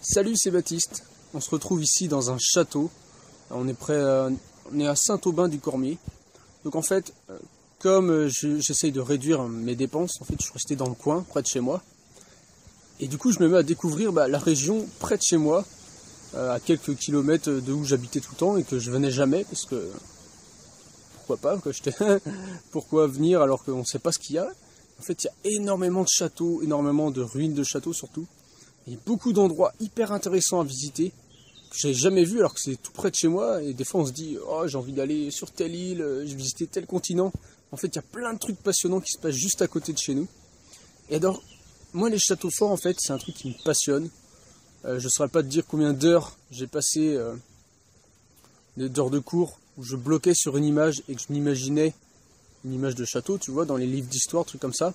Salut, c'est Baptiste. On se retrouve ici dans un château. On est à Saint-Aubin-du-Cormier. Donc en fait, comme j'essaye de réduire mes dépenses, en fait je suis resté dans le coin, près de chez moi. Et du coup je me mets à découvrir la région près de chez moi, à quelques kilomètres de où j'habitais tout le temps et que je venais jamais parce que pourquoi pas, pourquoi venir alors qu'on ne sait pas ce qu'il y a. En fait il y a énormément de châteaux, énormément de ruines de châteaux surtout. Il y a beaucoup d'endroits hyper intéressants à visiter que j'avais jamais vu alors que c'est tout près de chez moi. Et des fois on se dit oh j'ai envie d'aller sur telle île, je vais visiter tel continent. En fait il y a plein de trucs passionnants qui se passent juste à côté de chez nous. Et alors moi les châteaux forts en fait c'est un truc qui me passionne. Je ne saurais pas te dire combien d'heures j'ai passé d'heures de cours où je bloquais sur une image et que je m'imaginais une image de château, tu vois, dans les livres d'histoire, trucs comme ça.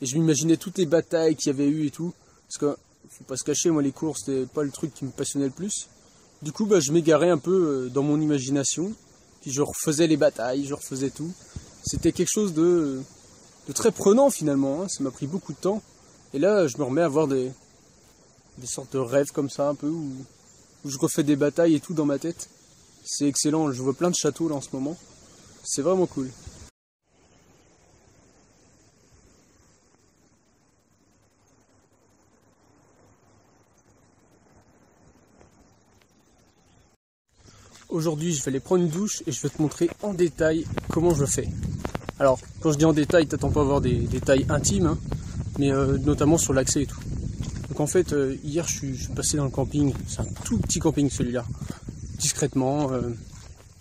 Et je m'imaginais toutes les batailles qu'il y avait eu et tout. Parce que faut pas se cacher, moi les cours c'était pas le truc qui me passionnait le plus. Du coup je m'égarais un peu dans mon imagination. Puis je refaisais les batailles, je refaisais tout. C'était quelque chose de très prenant finalement, hein. Ça m'a pris beaucoup de temps. Et là je me remets à avoir des sortes de rêves comme ça un peu où je refais des batailles et tout dans ma tête. C'est excellent, je vois plein de châteaux là en ce moment. C'est vraiment cool. Aujourd'hui je vais aller prendre une douche et je vais te montrer en détail comment je le fais. Alors quand je dis en détail, t'attends pas à voir des détails intimes, hein, mais notamment sur l'accès et tout. Donc en fait hier je suis passé dans le camping, c'est un tout petit camping celui-là. Discrètement,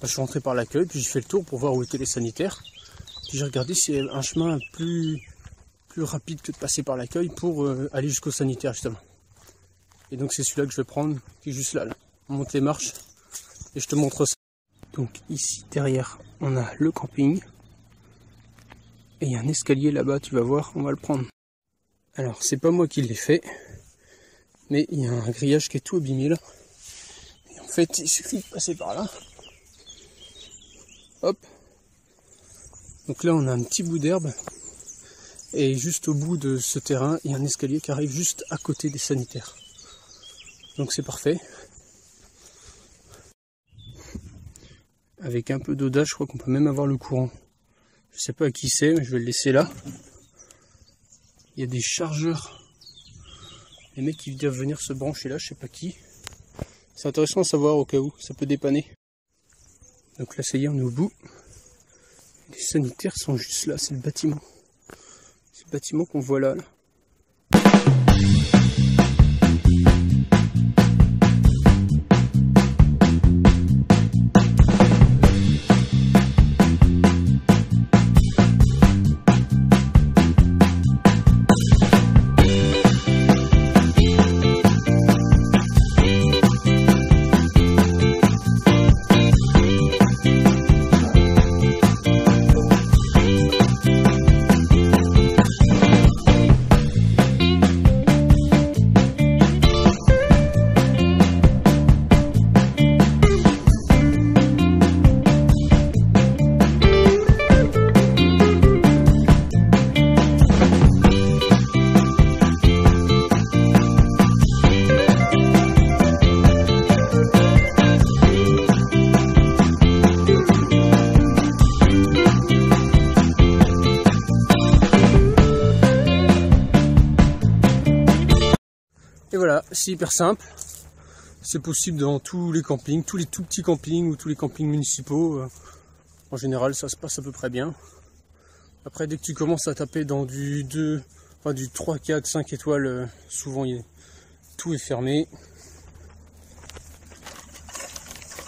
je suis rentré par l'accueil, puis j'ai fait le tour pour voir où étaient les sanitaires. Puis j'ai regardé s'il y avait un chemin plus rapide que de passer par l'accueil pour aller jusqu'au sanitaire justement. Et donc c'est celui-là que je vais prendre, qui est juste là. On monte les marches. Et je te montre ça. Donc ici derrière on a le camping. Et il y a un escalier là-bas, tu vas voir, on va le prendre. Alors c'est pas moi qui l'ai fait. Mais il y a un grillage qui est tout abîmé là. Et en fait il suffit de passer par là. Hop. Donc là on a un petit bout d'herbe. Et juste au bout de ce terrain, il y a un escalier qui arrive juste à côté des sanitaires. Donc c'est parfait. Avec un peu d'audace, je crois qu'on peut même avoir le courant. Je sais pas à qui c'est, mais je vais le laisser là. Il y a des chargeurs. Les mecs qui doivent venir se brancher là, je sais pas qui. C'est intéressant à savoir au cas où, ça peut dépanner. Donc là ça y est, on est au bout. Les sanitaires sont juste là, c'est le bâtiment. C'est le bâtiment qu'on voit là. Et voilà, c'est hyper simple. C'est possible dans tous les campings, tous les tout petits campings ou tous les campings municipaux. En général, ça se passe à peu près bien. Après, dès que tu commences à taper dans du 3, 4, 5 étoiles, souvent tout est fermé.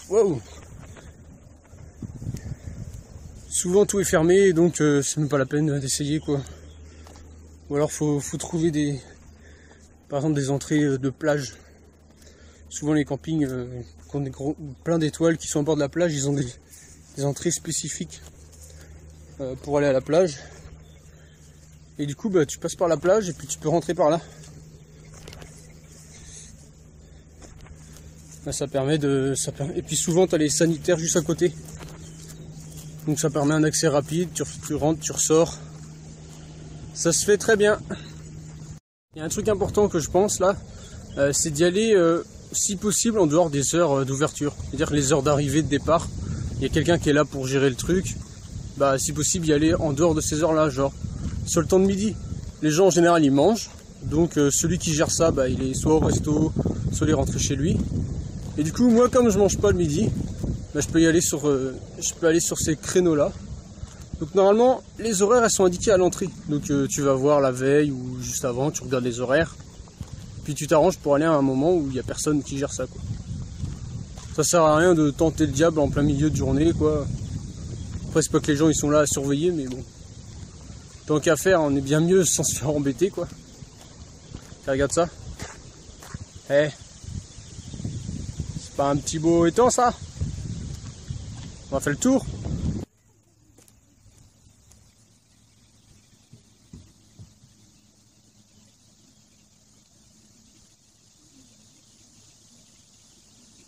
Wow! Souvent tout est fermé, donc c'est même pas la peine d'essayer quoi. Ou alors faut trouver par exemple des entrées de plage. Souvent les campings qui ont plein d'étoiles qui sont au bord de la plage, ils ont des entrées spécifiques pour aller à la plage. Et du coup tu passes par la plage et puis tu peux rentrer par là. Là ça permet et puis souvent tu as les sanitaires juste à côté. Donc ça permet un accès rapide, tu rentres, tu ressors. Ça se fait très bien. Il y a un truc important que je pense là, c'est d'y aller si possible en dehors des heures d'ouverture. C'est-à-dire les heures d'arrivée, de départ. Il y a quelqu'un qui est là pour gérer le truc. Bah si possible y aller en dehors de ces heures-là, genre sur le temps de midi. Les gens en général ils mangent, donc celui qui gère ça, bah, il est soit au resto, soit il est rentré chez lui. Et du coup moi comme je mange pas le midi, bah, je peux aller sur ces créneaux-là. Donc normalement les horaires elles sont indiquées à l'entrée. Donc tu vas voir la veille ou juste avant, tu regardes les horaires. Puis tu t'arranges pour aller à un moment où il n'y a personne qui gère ça, quoi. Ça sert à rien de tenter le diable en plein milieu de journée, quoi. Après c'est pas que les gens ils sont là à surveiller, mais bon. Tant qu'à faire, on est bien mieux sans se faire embêter, quoi. Et regarde ça. Eh, c'est pas un petit beau étang, ça? On va faire le tour.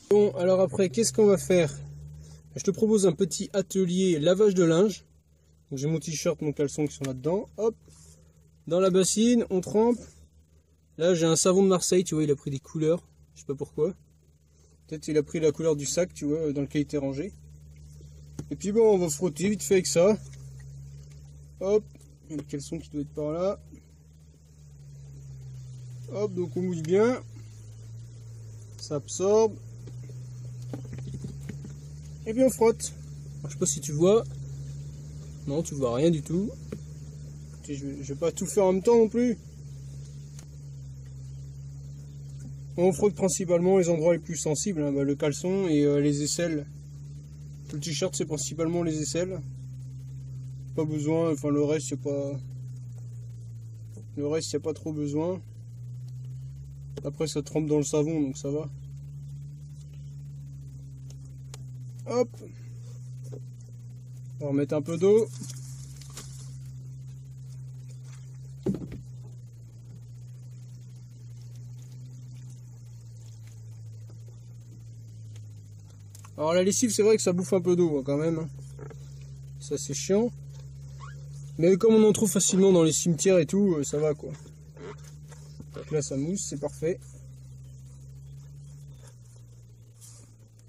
Bon, alors après, qu'est-ce qu'on va faire? Je te propose un petit atelier lavage de linge. Donc j'ai mon t-shirt, mon caleçon qui sont là-dedans. Hop, dans la bassine, on trempe. Là, j'ai un savon de Marseille, tu vois, il a pris des couleurs. Je sais pas pourquoi. Peut-être il a pris la couleur du sac, tu vois, dans lequel il était rangé. Et puis bon, on va frotter vite fait avec ça. Hop, il y a le caleçon qui doit être par là. Hop, donc on mouille bien. Ça absorbe. Et puis on frotte. Alors, je sais pas si tu vois. Non, tu vois rien du tout. Je vais pas tout faire en même temps non plus. On frotte principalement les endroits les plus sensibles, hein, bah, le caleçon et les aisselles. Tout le t-shirt c'est principalement les aisselles. Pas besoin, enfin le reste c'est pas. Le reste il n'y a pas trop besoin. Après ça trempe dans le savon donc ça va. Hop. On va remettre un peu d'eau. Alors la lessive c'est vrai que ça bouffe un peu d'eau quand même. Ça c'est chiant. Mais comme on en trouve facilement dans les cimetières et tout, ça va quoi. Donc là ça mousse, c'est parfait.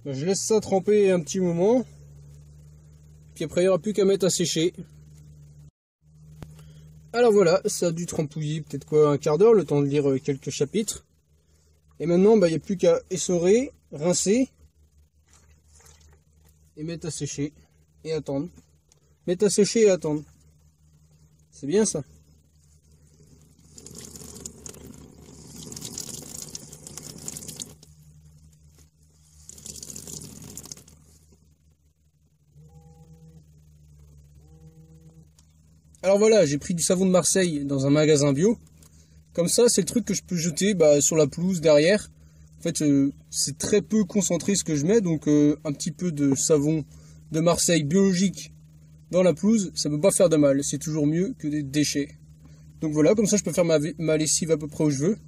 Je laisse ça tremper un petit moment. Puis après il n'y aura plus qu'à mettre à sécher. Alors voilà, ça a dû trempouiller peut-être quoi un quart d'heure, le temps de lire quelques chapitres. Et maintenant bah, il n'y a plus qu'à essorer, rincer. Et mettre à sécher. Et attendre. Mettre à sécher et attendre. C'est bien ça. Alors voilà, j'ai pris du savon de Marseille dans un magasin bio. Comme ça, c'est le truc que je peux jeter sur la pelouse derrière. En fait, c'est très peu concentré ce que je mets, donc un petit peu de savon de Marseille biologique dans la pelouse, ça ne peut pas faire de mal. C'est toujours mieux que des déchets. Donc voilà, comme ça je peux faire ma lessive à peu près où je veux.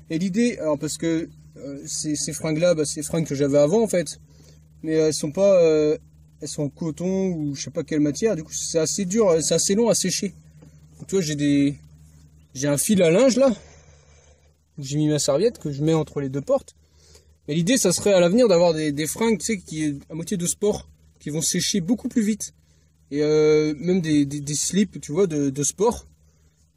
Et l'idée, alors parce que ces fringues-là, c'est des fringues que j'avais avant en fait, mais elles sont pas, elles sont en coton ou je sais pas quelle matière. Du coup, c'est assez dur, c'est assez long à sécher. Donc, tu vois, j'ai un fil à linge là. J'ai mis ma serviette que je mets entre les deux portes. Mais l'idée, ça serait à l'avenir d'avoir des fringues, tu sais, qui est à moitié de sport, qui vont sécher beaucoup plus vite. Et même des slips, tu vois, de sport.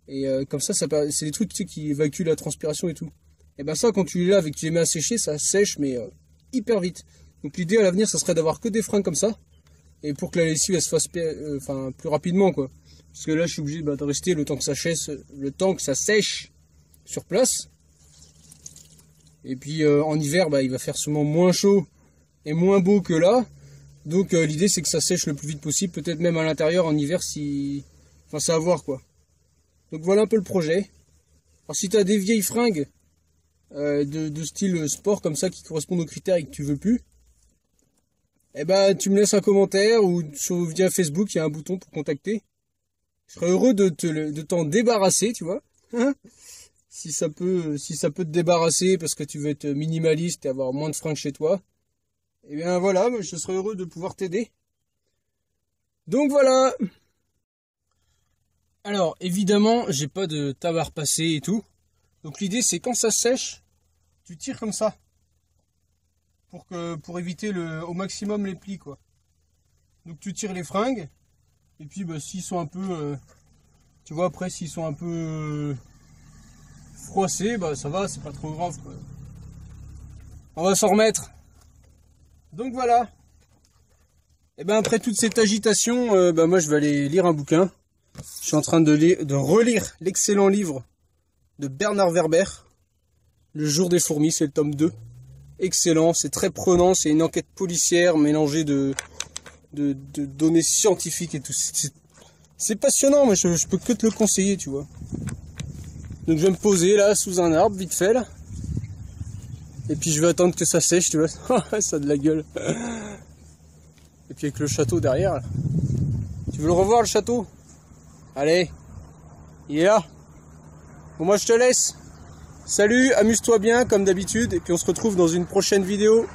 Et comme ça c'est des trucs, tu sais, qui évacuent la transpiration et tout. Et ben ça, quand tu les laves et que tu les mets à sécher, ça sèche, mais hyper vite. Donc l'idée à l'avenir, ça serait d'avoir que des fringues comme ça. Et pour que la lessive, elle se fasse plus rapidement, quoi. Parce que là, je suis obligé de rester le temps que ça sèche sur place. Et puis en hiver, il va faire sûrement moins chaud et moins beau que là. Donc l'idée c'est que ça sèche le plus vite possible, peut-être même à l'intérieur en hiver si... Enfin c'est à voir quoi. Donc voilà un peu le projet. Alors si tu as des vieilles fringues de style sport comme ça qui correspondent aux critères et que tu veux plus, eh ben tu me laisses un commentaire ou via Facebook, il y a un bouton pour contacter. Je serais heureux de t'en débarrasser, tu vois. Si ça peut te débarrasser parce que tu veux être minimaliste et avoir moins de fringues chez toi, et bien voilà, je serais heureux de pouvoir t'aider. Donc voilà. Alors évidemment, j'ai pas de table à repasser et tout. Donc l'idée c'est quand ça sèche, tu tires comme ça. Pour éviter au maximum les plis, quoi. Donc tu tires les fringues. Et puis bah, s'ils sont un peu... tu vois, après s'ils sont un peu froissés, bah ça va, c'est pas trop grave, quoi. On va s'en remettre. Donc voilà. Et ben après toute cette agitation, bah, moi je vais aller lire un bouquin. Je suis en train de relire l'excellent livre de Bernard Werber, Le jour des fourmis, c'est le tome 2. Excellent, c'est très prenant, c'est une enquête policière mélangée de données scientifiques et tout. C'est passionnant, mais je peux que te le conseiller, tu vois. Donc je vais me poser là sous un arbre, vite fait là. Et puis je vais attendre que ça sèche, tu vois. Ça a de la gueule. Et puis avec le château derrière. Là. Tu veux le revoir le château? Allez, il est là. Bon moi je te laisse. Salut, amuse-toi bien comme d'habitude. Et puis on se retrouve dans une prochaine vidéo.